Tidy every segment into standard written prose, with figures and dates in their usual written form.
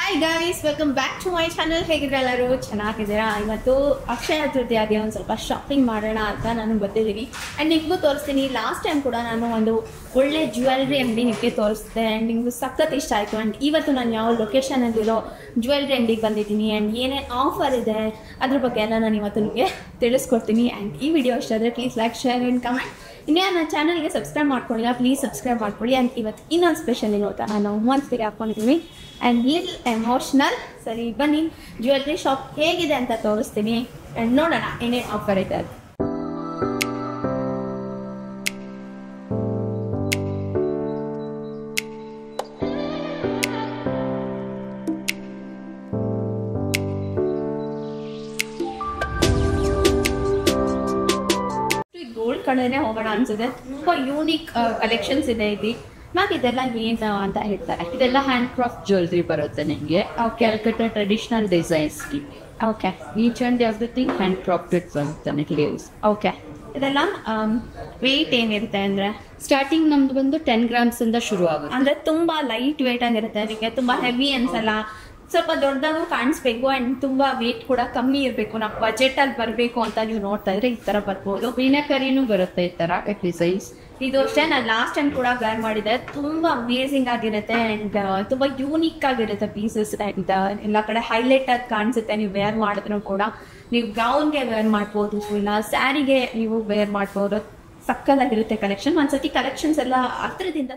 Hi guys, welcome back to my channel. ಹೇಗಿದ್ರೆ ಎಲ್ಲರೂ ಚೆನ್ನಾಗಿದ್ದೀರಾ? ಇವತ್ತು ಅಕ್ಷಯ ತೃತೀಯಾಗಿ ಒಂದು ಸ್ವಲ್ಪ ಶಾಪಿಂಗ್ ಮಾಡೋಣ ಅಂತ ನಾನು ಬಂದಿದ್ದೀನಿ. ಆ್ಯಂಡ್ ನಿಮಗೂ ತೋರಿಸ್ತೀನಿ. ಲಾಸ್ಟ್ ಟೈಮ್ ಕೂಡ ನಾನು ಒಂದು ಒಳ್ಳೆ ಜ್ಯುವೆಲ್ರಿ ಅಂಗಡಿ ನಿಮಗೆ ತೋರಿಸ್ದೆ ಆ್ಯಂಡ್ ನಿಮಗೂ ಸಖತ್ ಇಷ್ಟ ಆಯಿತು. ಆ್ಯಂಡ್ ಇವತ್ತು ನಾನು ಯಾವ ಲೊಕೇಶನಲ್ಲಿರೋ ಜ್ಯುವೆಲ್ರಿ ಅಂಗಡಿಗೆ ಬಂದಿದ್ದೀನಿ ಆ್ಯಂಡ್ ಏನೇನು ಆಫರ್ ಇದೆ ಅದ್ರ ಬಗ್ಗೆ ಎಲ್ಲ ನಾನು ಇವತ್ತು ನಿಮಗೆ ತಿಳಿಸ್ಕೊಡ್ತೀನಿ. ಆ್ಯಂಡ್ ಈ ವಿಡಿಯೋ ಇಷ್ಟ ಆದರೆ please like, share and comment. ಇನ್ನೇ ನನ್ನ ಚಾನಲ್ಗೆ ಸಬ್ಸ್ಕ್ರೈಬ್ ಮಾಡ್ಕೊಳ್ಳಿಲ್ಲ, ಪ್ಲೀಸ್ ಸಬ್ಸ್ಕ್ರೈಬ್ ಮಾಡ್ಕೊಳ್ಳಿ. ಆ್ಯಂಡ್ ಇವತ್ತು ಇನ್ನೊಂದು ಸ್ಪೆಷಲ್ ಇವತ್ತು ನಾನು ಮಂತ್ಲಿಗೆ ಹಾಕ್ಕೊಂಡಿದ್ದೀನಿ ಆ್ಯಂಡ್ ಲಿಟಲ್ ಎಮೋಷ್ನಲ್. ಸರಿ, ಬನ್ನಿ ಜ್ಯುವೆಲ್ರಿ ಶಾಪ್ ಹೇಗಿದೆ ಅಂತ ತೋರಿಸ್ತೀನಿ ಆ್ಯಂಡ್ ನೋಡೋಣ ಏನೇನು ಆಫರ್ ಇದೆ ಅದು. ಗೋಲ್ಡ್ ಕಡೆನೇ ಹೋಗೋಣ ಅನ್ಸುತ್ತೆ. ತುಂಬ ಯೂನಿಕ್ ಕಲೆಕ್ಷನ್ಸ್ ಇದೆ ಇಲ್ಲಿ. ಮ್ಯಾಮ್ ಇದೆಲ್ಲ ಏನು ಅಂತ ಹೇಳ್ತಾರೆ? ಇದೆಲ್ಲ ಹ್ಯಾಂಡ್ ಕ್ರಾಫ್ಟ್ ಜ್ಯುವೆಲ್ರಿ ಬರುತ್ತೆ ನಿಮಗೆ. Calcutta traditional designs. Okay, each and everything hand crafted ಬರುತ್ತೆ ನೆಕ್ಲೇಸ್. ಓಕೆ, ಇದೆಲ್ಲ ವೆಯ್ಟ್ ಏನಿರುತ್ತೆ ಅಂದರೆ? ಸ್ಟಾರ್ಟಿಂಗ್ ನಮ್ದು ಬಂದು 10 grams ಇಂದ ಶುರು ಆಗುತ್ತೆ. ಅಂದರೆ ತುಂಬ ಲೈಟ್ ವೆಯ್ಟ್ ಆಗಿರುತ್ತೆ, ಅದಕ್ಕೆ ತುಂಬ ಹೆವಿ ಅನ್ಸಲ್ಲ. ಸ್ವಲ್ಪ ದೊಡ್ಡದಾಗೂ ಕಾಣಿಸ್ಬೇಕು ಆ್ಯಂಡ್ ತುಂಬ ವೇಟ್ ಕೂಡ ಕಮ್ಮಿ ಇರಬೇಕು. ನಾವು ಬಜೆಟಲ್ಲಿ ಬರಬೇಕು ಅಂತ ನೀವು ನೋಡ್ತಾ ಇದ್ರೆ ಈ ಥರ ಬರ್ಬೋದು. ಮೀನಾಕರಿನೂ ಬರುತ್ತೆ ಈ ಥರ ಡಿಸೈನ್ಸ್. ಇದು ಅಷ್ಟೇ, ನಾನು ಲಾಸ್ಟ್ ಟೈಮ್ ಕೂಡ ವೇರ್ ಮಾಡಿದೆ. ತುಂಬ ಅಮೇಝಿಂಗ್ ಆಗಿರುತ್ತೆ ಆ್ಯಂಡ್ ತುಂಬ ಯೂನಿಕ್ ಆಗಿರುತ್ತೆ ಪೀಸಸ್. ಆ್ಯಂಡ್ ಎಲ್ಲ ಕಡೆ ಹೈಲೈಟ್ ಆಗಿ ಕಾಣಿಸುತ್ತೆ. ನೀವು ವೇರ್ ಮಾಡಿದ್ರು ಕೂಡ ನೀವು ಗೌನ್ಗೆ ವೇರ್ ಮಾಡ್ಬೋದು, ಇಲ್ಲ ಸ್ಯಾರಿಗೆ ನೀವು ವೇರ್ ಮಾಡ್ಬೋದು. ಸಕ್ಕತ್ತಾಗಿರುತ್ತೆ ಕಲೆಕ್ಷನ್. ಒಂದ್ಸತಿ ಕಲೆಕ್ಷನ್ಸ್ ಎಲ್ಲ ಹತ್ರದಿಂದ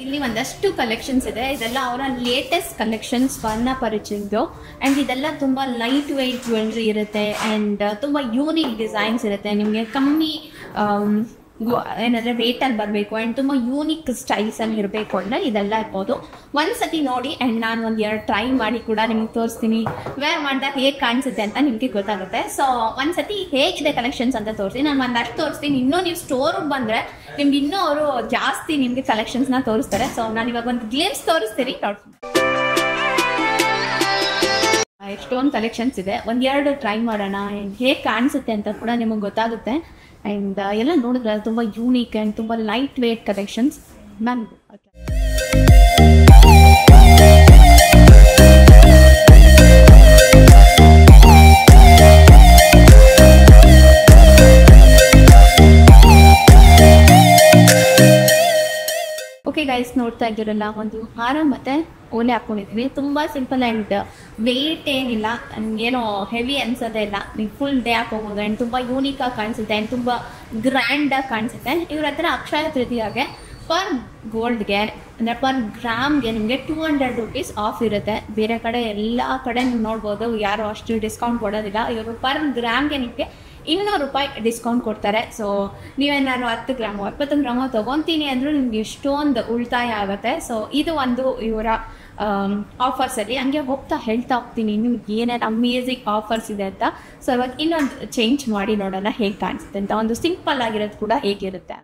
ಇಲ್ಲಿ ಒಂದಷ್ಟು ಕಲೆಕ್ಷನ್ಸ್ ಇದೆ. ಇದೆಲ್ಲ ಅವರ ಲೇಟೆಸ್ಟ್ ಕಲೆಕ್ಷನ್ಸ್, ವರ್ಣ ಪರಿಚಯದ್ದು. ಆ್ಯಂಡ್ ಇದೆಲ್ಲ ತುಂಬ ಲೈಟ್ ವೆಯ್ಟ್ ಜ್ಯುವೆಲ್ರಿ ಇರುತ್ತೆ ಆ್ಯಂಡ್ ತುಂಬ ಯೂನಿಕ್ ಡಿಸೈನ್ಸ್ ಇರುತ್ತೆ. ನಿಮಗೆ ಕಮ್ಮಿ ಏನಂದರೆ ವೇಟಲ್ಲಿ ಬರಬೇಕು ಆ್ಯಂಡ್ ತುಂಬ ಯೂನಿಕ್ ಸ್ಟೈಲ್ಸಲ್ಲಿ ಇರಬೇಕು ಅಂದರೆ ಇದೆಲ್ಲ ಇರ್ಬೋದು. ಒಂದ್ಸತಿ ನೋಡಿ ಆ್ಯಂಡ್ ನಾನು ಒಂದೆರಡು ಟ್ರೈ ಮಾಡಿ ಕೂಡ ನಿಮ್ಗೆ ತೋರಿಸ್ತೀನಿ. ವೇರ್ ಮಾಡಿದಾಗ ಹೇಗೆ ಕಾಣಿಸುತ್ತೆ ಅಂತ ನಿಮಗೆ ಗೊತ್ತಾಗುತ್ತೆ. ಸೊ ಒಂದ್ಸತಿ ಹೇಗಿದೆ ಕಲೆಕ್ಷನ್ಸ್ ಅಂತ ತೋರಿಸ್ತೀನಿ. ನಾನು ಒಂದಷ್ಟು ತೋರಿಸ್ತೀನಿ. ಇನ್ನೂ ನೀವು ಸ್ಟೋರಿಗೆ ಬಂದರೆ ನಿಮ್ಗೆ ಇನ್ನೂ ಅವರು ಜಾಸ್ತಿ ನಿಮಗೆ ಕಲೆಕ್ಷನ್ಸ್ನ ತೋರಿಸ್ತಾರೆ. ಸೊ ನಾನು ಇವಾಗ ಒಂದು ಗ್ಲಿಮ್ಸ್ ತೋರಿಸ್ತೀನಿ, ನೋಡ್ತೀನಿ. ಎಷ್ಟೊಂದು ಕಲೆಕ್ಷನ್ಸ್ ಇದೆ, ಒಂದೆರಡು ಟ್ರೈ ಮಾಡೋಣ ಹೇಗೆ ಕಾಣಿಸುತ್ತೆ ಅಂತ ಕೂಡ ನಿಮಗೆ ಗೊತ್ತಾಗುತ್ತೆ. ಆ್ಯಂಡ್ ಎಲ್ಲ ನೋಡಿದ್ರೆ ತುಂಬ ಯೂನಿಕ್ ಆ್ಯಂಡ್ ತುಂಬ light weight collections. Ma'am okay guys, ನೋಡ್ತಾ ಇದ್ದೀರಲ್ಲ, ಒಂದು ಹಾರ ಮತ್ತು ಓಲೆ ಹಾಕ್ಕೊಂಡಿದ್ವಿ. ತುಂಬ ಸಿಂಪಲ್ ಆ್ಯಂಡ್ ವೆಯ್ಟ್ ಏನಿಲ್ಲ, ಏನೋ ಹೆವಿ ಅನ್ಸೋದೇ ಇಲ್ಲ. ನೀವು ಫುಲ್ ಡೇ ಹಾಕೋಬೋದು ಆ್ಯಂಡ್ ತುಂಬ ಯೂನಿಕಾಗಿ ಕಾಣಿಸುತ್ತೆ ಆ್ಯಂಡ್ ತುಂಬ ಗ್ರ್ಯಾಂಡಾಗಿ ಕಾಣಿಸುತ್ತೆ. ಇವ್ರ ಹತ್ರ ಅಕ್ಷಯ ತೃತೀಯಾಗೆ ಪರ್ ಗೋಲ್ಡ್ಗೆ ಅಂದರೆ ಪರ್ ಗ್ರಾಮ್ಗೆ ನಿಮಗೆ 200 rupees ಆಫ್ ಇರುತ್ತೆ. ಬೇರೆ ಕಡೆ ಎಲ್ಲ ಕಡೆ ನೀವು ನೋಡ್ಬೋದು, ಯಾರು ಅಷ್ಟು ಡಿಸ್ಕೌಂಟ್ ಕೊಡೋದಿಲ್ಲ. ಇವರು ಪರ್ ಗ್ರಾಮ್ಗೆ ನಿಮಗೆ 200 ರೂಪಾಯಿ ಡಿಸ್ಕೌಂಟ್ ಕೊಡ್ತಾರೆ. ಸೊ ನೀವೇನಾದ್ರು 10 ಗ್ರಾಮು 20 ಗ್ರಾಮು ತೊಗೊತೀನಿ ಅಂದರೂ ನಿಮ್ಗೆ ಎಷ್ಟೊಂದು ಉಳಿತಾಯ ಆಗುತ್ತೆ. ಸೊ ಇದು ಒಂದು ಇವರ ಆಫರ್ಸಲ್ಲಿ. ಹಂಗೆ ಹೋಗ್ತಾ ಹೇಳ್ತಾ ಹೋಗ್ತೀನಿ ಇನ್ನು ಏನೇನು ಅಮೇಝಿಂಗ್ ಆಫರ್ಸ್ ಇದೆ ಅಂತ. ಸೊ ಇವಾಗ ಇನ್ನೊಂದು ಚೇಂಜ್ ಮಾಡಿ ನೋಡೋಣ ಹೇಗೆ ಕಾಣಿಸುತ್ತೆ ಅಂತ. ಒಂದು ಸಿಂಪಲ್ ಆಗಿರೋದು ಕೂಡ ಹೇಗಿರುತ್ತೆ.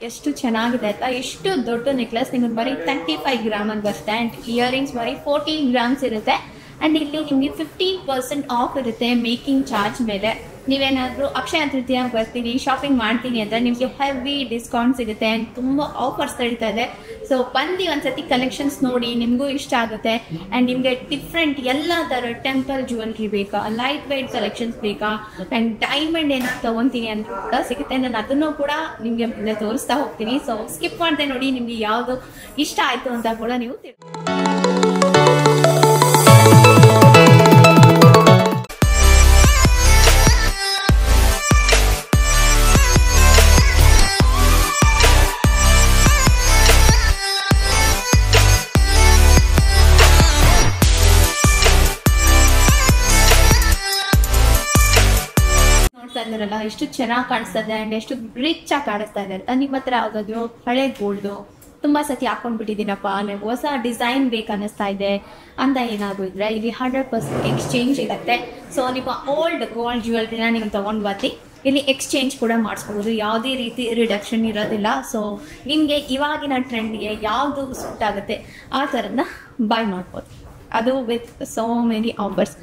ಎಷ್ಟು ಚೆನ್ನಾಗಿದೆ ಆಯ್ತಾ, ಎಷ್ಟು ದೊಡ್ಡ ನೆಕ್ಲೆಸ್. ನಿಮಗೆ ಬರೀ 35 ಗ್ರಾಮ್ ಅಂತ ಬರುತ್ತೆ ಆ್ಯಂಡ್ ಇಯರಿಂಗ್ಸ್ ಬರೀ 14 grams ಇರುತ್ತೆ. ಆ್ಯಂಡ್ ಇಲ್ಲಿ ನಿಮಗೆ 15% ಆಫ್ ಇರುತ್ತೆ ಮೇಕಿಂಗ್ ಚಾರ್ಜ್ ಮೇಲೆ. ನೀವೇನಾದರೂ ಅಕ್ಷಯ ತೃತೀಯ ಬರ್ತೀನಿ ಶಾಪಿಂಗ್ ಮಾಡ್ತೀನಿ ಅಂದರೆ ನಿಮಗೆ ಹೆವಿ ಡಿಸ್ಕೌಂಟ್ ಸಿಗುತ್ತೆ ಆ್ಯಂಡ್ ತುಂಬ ಆಫರ್ಸ್ ನಡೀತಾ ಇದೆ. ಸೊ ಬಂದು ಒಂದ್ಸತಿ ಕಲೆಕ್ಷನ್ಸ್ ನೋಡಿ, ನಿಮಗೂ ಇಷ್ಟ ಆಗುತ್ತೆ. ಆ್ಯಂಡ್ ನಿಮಗೆ ಡಿಫ್ರೆಂಟ್ ಎಲ್ಲ ಥರ ಟೆಂಪಲ್ ಜ್ಯುವೆಲ್ರಿ ಬೇಕಾ, ಲೈಟ್ ವೆಯ್ಟ್ ಕಲೆಕ್ಷನ್ಸ್ ಬೇಕಾ, ಆ್ಯಂಡ್ ಡೈಮಂಡ್ ಏನಾದ್ರು ತೊಗೊತೀನಿ ಅಂತ ಕೂಡ ಸಿಗುತ್ತೆ. ನಾನು ಅದನ್ನು ಕೂಡ ನಿಮಗೆ ಮುಂದೆ ತೋರಿಸ್ತಾ ಹೋಗ್ತೀನಿ. ಸೊ ಸ್ಕಿಪ್ ಮಾಡದೆ ನೋಡಿ, ನಿಮಗೆ ಯಾವುದು ಇಷ್ಟ ಆಯಿತು ಅಂತ ಕೂಡ ನೀವು ಇದ್ರಲ್ಲ ಎಷ್ಟು ಚೆನ್ನಾಗಿ ಕಾಣಿಸ್ತಾ ಇದೆ ಆ್ಯಂಡ್ ಎಷ್ಟು ರಿಚ್ ಆಗಿ ಕಾಣಿಸ್ತಾ ಇದೆ ಅಂತ. ನಿಮ್ಮ ಹತ್ರ ಆಗೋದು ಹಳೆ ಗೋಲ್ಡು ತುಂಬ ಸತಿ ಹಾಕೊಂಡ್ಬಿಟ್ಟಿದ್ದೀನಪ್ಪ, ನೀವು ಹೊಸ ಡಿಸೈನ್ ಬೇಕು ಅನ್ನಿಸ್ತಾ ಇದೆ ಅಂತ ಏನಾದರೂ ಇದ್ರೆ ಇಲ್ಲಿ 100% ಎಕ್ಸ್ಚೇಂಜ್ ಇರುತ್ತೆ. ಸೊ ನಿಮ್ಮ ಓಲ್ಡ್ ಗೋಲ್ಡ್ ಜ್ಯುವೆಲ್ರಿನ ನೀವು ತೊಗೊಂಡು ಬರ್ತಿ ಇಲ್ಲಿ ಎಕ್ಸ್ಚೇಂಜ್ ಕೂಡ ಮಾಡಿಸ್ಬೋದು. ಯಾವುದೇ ರೀತಿ ರಿಡಕ್ಷನ್ ಇರೋದಿಲ್ಲ. ಸೊ ನಿಮಗೆ ಇವಾಗಿನ ಟ್ರೆಂಡ್ಗೆ ಯಾವುದು ಸೂಟ್ ಆಗುತ್ತೆ ಆ ಥರನ ಬೈ ಮಾಡ್ಬೋದು. ಅದು ವಿತ್ ಸೋ ಮೆನಿ ಆಫರ್ಸ್,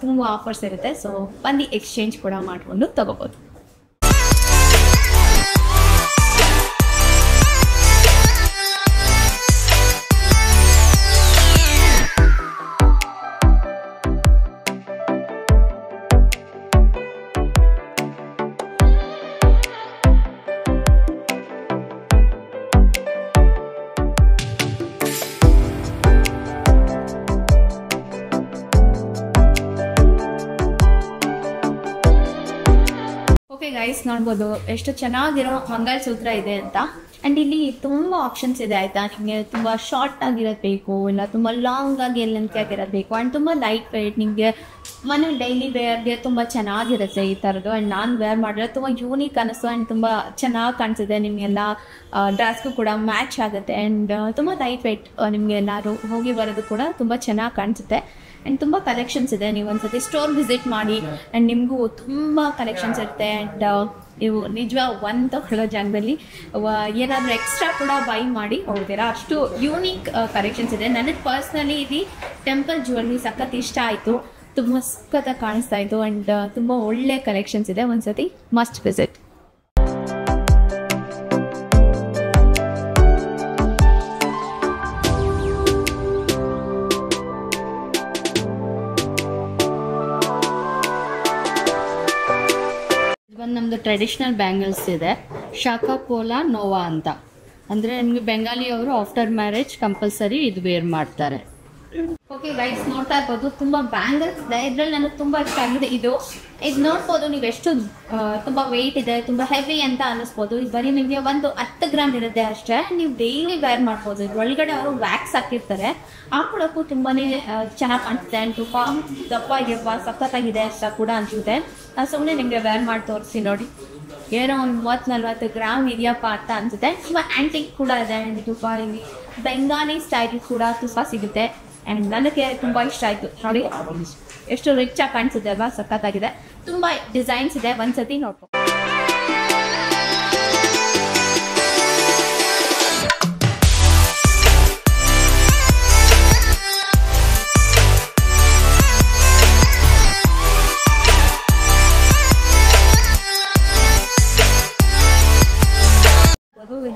ತುಂಬ ಆಫರ್ಸ್ ಇರುತ್ತೆ. ಸೊ ಬಂದು ಎಕ್ಸ್ಚೇಂಜ್ ಕೂಡ ಮಾಡಿಕೊಂಡು ತಗೋಬೋದು. ಓಕೆ ಗೈಸ್, ನೋಡ್ಬೋದು ಎಷ್ಟು ಚೆನ್ನಾಗಿರೋ ಮಂಗಲಸೂತ್ರ ಇದೆ ಅಂತ. ಆ್ಯಂಡ್ ಇಲ್ಲಿ ತುಂಬ ಆಪ್ಷನ್ಸ್ ಇದೆ ಆಯಿತಾ. ನಿಮಗೆ ತುಂಬ ಶಾರ್ಟ್ ಆಗಿರೋದು ಬೇಕು, ಇಲ್ಲ ತುಂಬ ಲಾಂಗ್ ಆಗಿ ಲೆಂತ್ ಆಗಿರೋದು ಬೇಕು. ಆ್ಯಂಡ್ ತುಂಬ ಲೈಟ್ ವೆಯ್ಟ್, ನಿಮಗೆ ಮನೇಲಿ ಡೈಲಿ ವೇರ್ಗೆ ತುಂಬ ಚೆನ್ನಾಗಿರುತ್ತೆ ಈ ಥರದ್ದು. ಆ್ಯಂಡ್ ನಾನು ವೇರ್ ಮಾಡಿದ್ರೆ ತುಂಬ ಯೂನಿಕ್ ಅನ್ನಿಸ್ತು. ಆ್ಯಂಡ್ ತುಂಬ ಚೆನ್ನಾಗಿ ಕಾಣಿಸುತ್ತೆ, ನಿಮಗೆಲ್ಲ ಡ್ರೆಸ್ಗೂ ಕೂಡ ಮ್ಯಾಚ್ ಆಗುತ್ತೆ. ಆ್ಯಂಡ್ ತುಂಬ ಲೈಟ್ ವೆಯ್ಟ್, ನಿಮಗೆ ಎಲ್ಲರೂ ಹೋಗಿ ಬರೋದು ಕೂಡ ತುಂಬ ಚೆನ್ನಾಗಿ ಕಾಣಿಸುತ್ತೆ. ಆ್ಯಂಡ್ ತುಂಬ ಕಲೆಕ್ಷನ್ಸ್ ಇದೆ. ನೀವು ಒಂದ್ಸತಿ ಸ್ಟೋರ್ ವಿಸಿಟ್ ಮಾಡಿ, ಆ್ಯಂಡ್ ನಿಮಗೂ ತುಂಬ ಕಲೆಕ್ಷನ್ಸ್ ಇರುತ್ತೆ. ಆ್ಯಂಡ್ ನೀವು ನಿಜವಾಗ ಒಂದು ತಗೊಳ್ಳೋ ಜಾಗದಲ್ಲಿ ಏನಾದರೂ ಎಕ್ಸ್ಟ್ರಾ ಕೂಡ ಬೈ ಮಾಡಿ ಹೋಗ್ತೀರಾ, ಅಷ್ಟು ಯೂನಿಕ್ ಕಲೆಕ್ಷನ್ಸ್ ಇದೆ. ನನಗೆ ಪರ್ಸ್ನಲಿ ಇಲ್ಲಿ ಟೆಂಪಲ್ ಜ್ಯುವೆಲ್ರಿ ಸಖತ್ ಇಷ್ಟ ಆಯಿತು, ತುಂಬ ಸಖತ್ತಾಗಿ ಕಾಣಿಸ್ತಾ ಇತ್ತು. ಆ್ಯಂಡ್ ತುಂಬ ಒಳ್ಳೆ ಕಲೆಕ್ಷನ್ಸ್ ಇದೆ, ಒಂದ್ಸತಿ ಮಸ್ಟ್ ವಿಸಿಟ್. ನಮ್ಮದು ಟ್ರೆಡಿಷ್ನಲ್ ಬ್ಯಾಂಗಲ್ಸ್ ಇದೆ, ಶಾಖಾಪೋಲಾ ನೋವಾ ಅಂತ. ಅಂದರೆ ನಿಮಗೆ ಬೆಂಗಾಲಿಯವರು ಆಫ್ಟರ್ ಮ್ಯಾರೇಜ್ ಕಂಪಲ್ಸರಿ ಇದು ವೇರ್ ಮಾಡ್ತಾರೆ. ಓಕೆ ಗೈಸ್, ನೋಡ್ತಾ ಇರ್ಬೋದು ತುಂಬ ಬ್ಯಾಂಗಲ್ಸ್ ಇದೆ. ಇದರಲ್ಲಿ ನನಗೆ ತುಂಬ ಇಷ್ಟ ಆಗಿದೆ. ಇದು ನೋಡ್ಬೋದು ನೀವು ಎಷ್ಟು ತುಂಬ ವೆಯ್ಟ್ ಇದೆ, ತುಂಬ ಹೆವಿ ಅಂತ ಅನ್ನಿಸ್ಬೋದು. ಇದು ಬರೀ ನಿಮಗೆ ಒಂದು 10 ಗ್ರಾಮ್ ಇರುತ್ತೆ ಅಷ್ಟೇ. ನೀವು ಡೈಲಿ ವೇರ್ ಮಾಡ್ಬೋದು. ಇದು ಒಳಗಡೆ ಅವರು ವ್ಯಾಕ್ಸ್ ಹಾಕಿರ್ತಾರೆ, ಹಾಕೊಳ್ಳೋಕ್ಕೂ ತುಂಬಾ ಚೆನ್ನಾಗಿ ಕಾಣಿಸುತ್ತೆ. ಆ್ಯಂಡ್ ತುಂಬ ದಪ್ಪ ಇದೆಯಪ್ಪ, ಸಖತ್ತಾಗಿದೆ ಅಂತ ಕೂಡ ಅನಿಸುತ್ತೆ. ಸುಮ್ಮನೆ ನಿಮಗೆ ವೇರ್ ಮಾಡಿ ತೋರಿಸಿ ನೋಡಿ, ಏನೋ ಒಂದು 30-40 ಗ್ರಾಮ್ ಇದೆಯಪ್ಪ ಅಂತ ಅನಿಸುತ್ತೆ. ತುಂಬ ಆ್ಯಂಟಿಕ್ ಕೂಡ ಇದೆ. ಆ್ಯಂಡ್ ತುಂಬ ಇಲ್ಲಿ ಬೆಂಗಾಲಿ ಸ್ಟೈಲ್ ಕೂಡ ತುಂಬ ಸಿಗುತ್ತೆ. ಆ್ಯಂಡ್ ನನಗೆ ತುಂಬ ಇಷ್ಟ ಆಯಿತು ನೋಡಿ, ಎಷ್ಟು ರಿಚ್ ಆಗಿ ಕಾಣಿಸುತ್ತೆ ಅಲ್ವಾ, ಸಖತ್ತಾಗಿದೆ. ತುಂಬ ಡಿಸೈನ್ಸ್ ಇದೆ, ಒಂದ್ಸತಿ ನೋಡ್ಕೊ.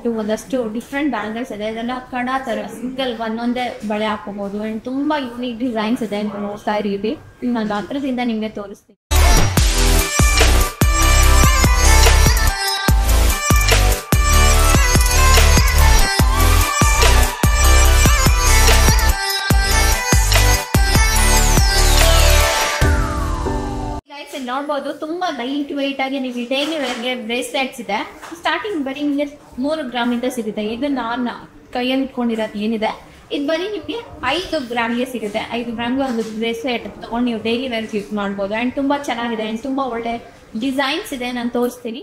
ಇದು ಒಂದಷ್ಟು ಡಿಫ್ರೆಂಟ್ ಬ್ಯಾಂಗಲ್ಸ್ ಇದೆ. ಇದೆಲ್ಲ ಕಡ ಥರ ಸಿಂಗಲ್ ಒಂದೊಂದೇ ಬಳೆ ಹಾಕೋಬಹುದು. ಆ್ಯಂಡ್ ತುಂಬ ಯೂನಿಕ್ ಡಿಸೈನ್ಸ್ ಇದೆ. ನೀವು ನೋಡ್ತಾ ಇರೀರಿ, ನಾನು ಹತ್ರದಿಂದ ನಿಮಗೆ ತೋರಿಸ್ತೀನಿ. ನೋಡ್ಬೋದು ತುಂಬ ಲೈಟ್ ವೆಯ್ಟ್ ಆಗಿ ನೀವು ಡೈಲಿ ವೇರ್ಗೆ ಬ್ರೇಸ್ಲೆಟ್ಸ್ ಇದೆ. ಸ್ಟಾರ್ಟಿಂಗ್ ಬರೀ ನಿಮಗೆ 3 ಗ್ರಾಮಿಂದ ಸಿಗುತ್ತೆ. ಇದು ನಾನು ಕೈಯಲ್ಲಿ ಇಟ್ಕೊಂಡಿರೋದು ಏನಿದೆ, ಇದು ಬರೀ ನಿಮಗೆ 5 ಗ್ರಾಮ್ಗೆ ಸಿಗುತ್ತೆ. 5 ಗ್ರಾಮ್ಗೆ ಒಂದು ಬ್ರೇಸ್ಲೆಟ್ ತೊಗೊಂಡು ನೀವು ಡೈಲಿ ವೇರ್ಗೆ ಯೂಸ್ ಮಾಡ್ಬೋದು. ಆ್ಯಂಡ್ ತುಂಬ ಚೆನ್ನಾಗಿದೆ. ಆ್ಯಂಡ್ ತುಂಬ ಒಳ್ಳೆ ಡಿಸೈನ್ಸ್ ಇದೆ, ನಾನು ತೋರಿಸ್ತೀನಿ.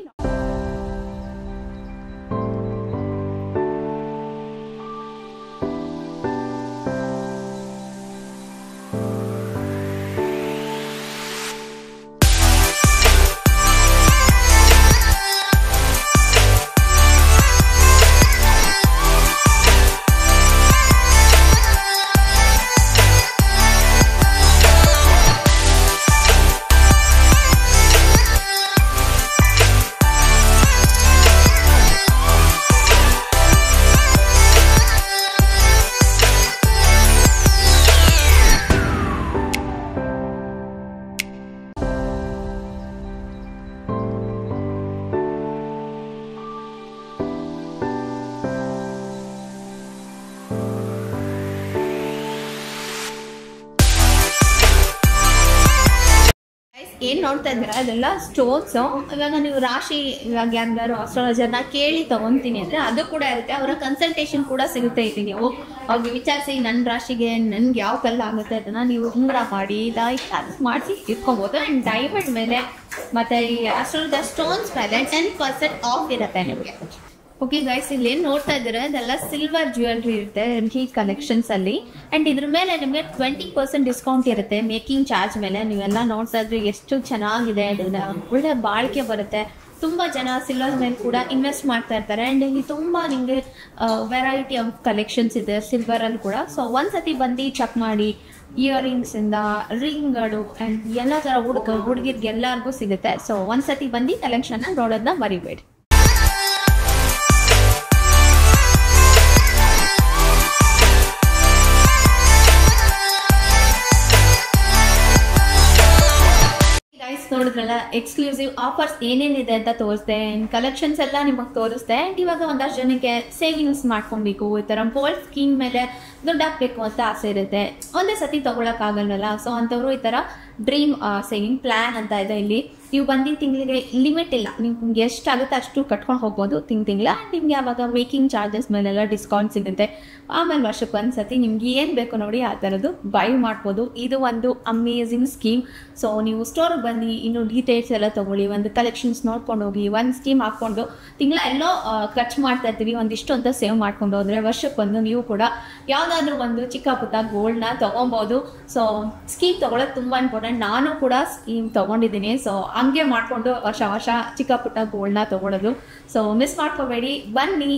ಏನು ನೋಡ್ತಾ ಇದ್ದೀರಾ, ಅದೆಲ್ಲ ಸ್ಟೋನ್ಸು. ಇವಾಗ ನೀವು ರಾಶಿ, ಇವಾಗ ಯಾರು ಅಸ್ಟ್ರಾಲಜರ್ನ ಕೇಳಿ ತೊಗೊತೀನಿ ಅಂದರೆ ಅದು ಕೂಡ ಇರುತ್ತೆ. ಅವರ ಕನ್ಸಲ್ಟೇಷನ್ ಕೂಡ ಸಿಗುತ್ತೆ ಇಲ್ಲಿ. ನೀವು ಅವ್ರಿಗೆ ವಿಚಾರಿಸಿ, ನನ್ನ ರಾಶಿಗೆ ನನ್ಗೆ ಯಾವ ಕಲ್ಲು ಆಗುತ್ತೆ ಅದನ್ನು ನೀವು ಉಂಗುರ ಮಾಡಿ ಮಾಡಿಸಿ ಇಟ್ಕೊಬೋದು. ಆ್ಯಂಡ್ ಡೈಮಂಡ್ ಮೇಲೆ ಮತ್ತು ಈ ಅಸ್ಟ್ರಾಲಜರ್ ಸ್ಟೋನ್ಸ್ ಮೇಲೆ 10% ಆಫ್ ಇರುತ್ತೆ ನಿಮಗೆ. ಓಕೆ ಗೈಸ್, ಇಲ್ಲಿ ಏನು ನೋಡ್ತಾ ಇದ್ದೀರಾ, ಇದೆಲ್ಲ ಸಿಲ್ವರ್ ಜ್ಯುವೆಲ್ರಿ ಇರುತ್ತೆ ಈ ಕಲೆಕ್ಷನ್ಸ್ ಅಲ್ಲಿ. ಆ್ಯಂಡ್ ಇದ್ರ ಮೇಲೆ ನಿಮಗೆ 20% ಡಿಸ್ಕೌಂಟ್ ಇರುತ್ತೆ ಮೇಕಿಂಗ್ ಚಾರ್ಜ್ ಮೇಲೆ. ನೀವೆಲ್ಲ ನೋಡ್ತಾ ಇದ್ರೆ ಎಷ್ಟು ಚೆನ್ನಾಗಿದೆ, ಒಳ್ಳೆ ಬಾಳಿಕೆ ಬರುತ್ತೆ. ತುಂಬ ಜನ ಸಿಲ್ವರ್ ಮೇಲೆ ಕೂಡ ಇನ್ವೆಸ್ಟ್ ಮಾಡ್ತಾ ಇರ್ತಾರೆ. ಆ್ಯಂಡ್ ಇಲ್ಲಿ ತುಂಬ ನಿಮಗೆ ವೆರೈಟಿ ಆಫ್ ಕಲೆಕ್ಷನ್ಸ್ ಇದೆ ಸಿಲ್ವರಲ್ಲಿ ಕೂಡ. ಸೊ ಒಂದ್ಸತಿ ಬಂದು ಚೆಕ್ ಮಾಡಿ. ಇಯರಿಂಗ್ಸಿಂದ ರಿಂಗ್ಗಳು ಆ್ಯಂಡ್ ಎಲ್ಲ ಥರ ಹುಡುಗಿರ್ಗೆ ಎಲ್ಲರಿಗೂ ಸಿಗುತ್ತೆ. ಸೊ ಒಂದ್ಸತಿ ಬಂದು ಕಲೆಕ್ಷನ್ನ ನೋಡೋದನ್ನ ಮರಿಬೇಡಿ. ನೋಡಿದ್ರಲ್ಲ, ಎಕ್ಸ್ಕ್ಲೂಸಿವ್ ಆಫರ್ಸ್ ಏನೇನಿದೆ ಅಂತ ತೋರಿಸ್ದೆ. ಕಲೆಕ್ಷನ್ಸ್ ಎಲ್ಲ ನಿಮಗೆ ತೋರಿಸ್ದೆ. ಆ್ಯಂಡ್ ಇವಾಗ ಒಂದಷ್ಟು ಜನಕ್ಕೆ ಸೇವಿಂಗ್ಸ್ ಮಾಡ್ಕೊಬೇಕು, ಈ ಥರ ಗೋಲ್ಡ್ ಸ್ಕೀಮ್ ಮೇಲೆ ದುಡ್ಡು ಹಾಕಬೇಕು ಅಂತ ಆಸೆ ಇರುತ್ತೆ, ಒಂದೇ ಸತಿ ತೊಗೊಳಕ್ಕಾಗಲ್ವಲ್ಲ. ಸೊ ಅಂಥವ್ರು ಈ ಥರ ಡ್ರೀಮ್ ಸೇವಿಂಗ್ ಪ್ಲ್ಯಾನ್ ಅಂತ ಇದೆ ಇಲ್ಲಿ. ನೀವು ಬಂದಿದ್ದ ತಿಂಗಳಿಗೆ ಲಿಮಿಟ್ ಇಲ್ಲ, ನಿಮ್ಗೆ ಎಷ್ಟಾಗುತ್ತೆ ಅಷ್ಟು ಕಟ್ಕೊಂಡು ಹೋಗ್ಬೋದು ತಿಂಗಳ. ನಿಮಗೆ ಆವಾಗ ಮೇಕಿಂಗ್ ಚಾರ್ಜಸ್ ಮೇಲೆಲ್ಲ ಡಿಸ್ಕೌಂಟ್ ಸಿಗುತ್ತೆ. ಆಮೇಲೆ ವರ್ಷಕ್ಕೆ ಒಂದ್ಸತಿ ನಿಮ್ಗೆ ಏನು ಬೇಕು ನೋಡಿ ಆ ಥರದ್ದು ಬೈ ಮಾಡ್ಬೋದು. ಇದು ಒಂದು ಅಮೇಝಿಂಗ್ ಸ್ಕೀಮ್. ಸೊ ನೀವು ಸ್ಟೋರ್ಗೆ ಬನ್ನಿ, ಇನ್ನು ಡೀಟೇಲ್ಸ್ ಎಲ್ಲ ತೊಗೊಳ್ಳಿ, ಒಂದು ಕಲೆಕ್ಷನ್ಸ್ ನೋಡ್ಕೊಂಡು ಹೋಗಿ, ಒಂದು ಸ್ಕೀಮ್ ಹಾಕ್ಕೊಂಡು ತಿಂಗಳ ಎಲ್ಲೋ ಖರ್ಚು ಮಾಡ್ತಾ ಇರ್ತೀವಿ, ಒಂದಿಷ್ಟು ಅಂತ ಸೇವ್ ಮಾಡ್ಕೊಂಡು ಹೋದರೆ ವರ್ಷಕ್ಕೊಂದು ನೀವು ಕೂಡ ಯಾವುದಾದ್ರೂ ಒಂದು ಚಿಕ್ಕ ಪುಟ್ಟ ಗೋಲ್ಡ್ನ ತೊಗೊಬೋದು. ಸೊ ಸ್ಕೀಮ್ ತೊಗೊಳೋದು ತುಂಬ ಇಂಪಾರ್ಟೆಂಟ್. ನಾನು ಕೂಡ ಸ್ಕೀಮ್ ತೊಗೊಂಡಿದ್ದೀನಿ. ಸೊ ಹಂಗೆ ಮಾಡಿಕೊಂಡು ವರ್ಷ ವರ್ಷ ಚಿಕ್ಕ ಪುಟ್ಟ ಗೋಲ್ಡ್ನ ತೊಗೊಳೋದು. ಸೊ ಮಿಸ್ ಮಾಡ್ಕೋಬೇಡಿ, ಬನ್ನಿ.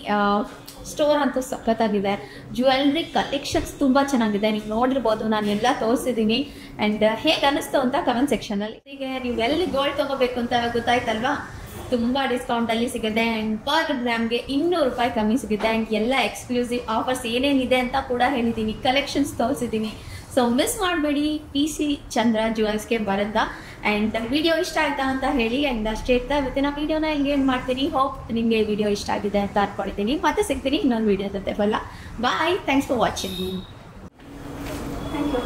ಸ್ಟೋರ್ ಅಂತೂ ಸಖತ್ತಾಗಿದೆ. ಜ್ಯುವೆಲ್ರಿ ಕಲೆಕ್ಷನ್ಸ್ ತುಂಬ ಚೆನ್ನಾಗಿದೆ. ನೀವು ನೋಡಿರ್ಬೋದು, ನಾನು ಎಲ್ಲ ತೋರಿಸಿದ್ದೀನಿ. ಆ್ಯಂಡ್ ಹೇಗೆ ಅನ್ನಿಸ್ತು ಅಂತ ಕಮೆಂಟ್ ಸೆಕ್ಷನಲ್ಲಿ. ಈಗ ನೀವು ಎಲ್ಲಿ ಗೋಲ್ಡ್ ತೊಗೋಬೇಕು ಅಂತ ಗೊತ್ತಾಯ್ತಲ್ವಾ? ತುಂಬ ಡಿಸ್ಕೌಂಟಲ್ಲಿ ಸಿಗುತ್ತೆ. ಆ್ಯಂಡ್ ಪರ್ ಗ್ರಾಮ್ಗೆ 200 ರೂಪಾಯಿ ಕಮ್ಮಿ ಸಿಗುತ್ತೆ. ಆ್ಯಂಡ್ ಎಲ್ಲ ಎಕ್ಸ್ಕ್ಲೂಸಿವ್ ಆಫರ್ಸ್ ಏನೇನಿದೆ ಅಂತ ಕೂಡ ಹೇಳಿದ್ದೀನಿ, ಕಲೆಕ್ಷನ್ಸ್ ತೋರಿಸಿದ್ದೀನಿ. ಸೊ ಮಿಸ್ ಮಾಡಬೇಡಿ, PC ಚಂದ್ರ ಜ್ಯುವೆಲ್ಸ್ಗೆ ಬರೋದಾ. ಆ್ಯಂಡ್ ವಿಡಿಯೋ ಇಷ್ಟ ಆಯ್ತಾ ಅಂತ ಹೇಳಿ. ಆ್ಯಂಡ್ ಅಷ್ಟೇ ಇರ್ತಾ ಇವತ್ತಿನ ವಿಡಿಯೋನ ಹಿಂಗೆ ಏನು ಮಾಡ್ತೀನಿ. ಹೋಪ್ ನಿಮಗೆ ವಿಡಿಯೋ ಇಷ್ಟ ಆಗಿದೆ ಅಂತ ಅನ್ಕೊಂಡಿದ್ದೀನಿ. ಮತ್ತೆ ಸಿಗ್ತೀನಿ ಇನ್ನೊಂದು ವಿಡಿಯೋ ಜೊತೆ. Bye, thanks for watching. Thank you.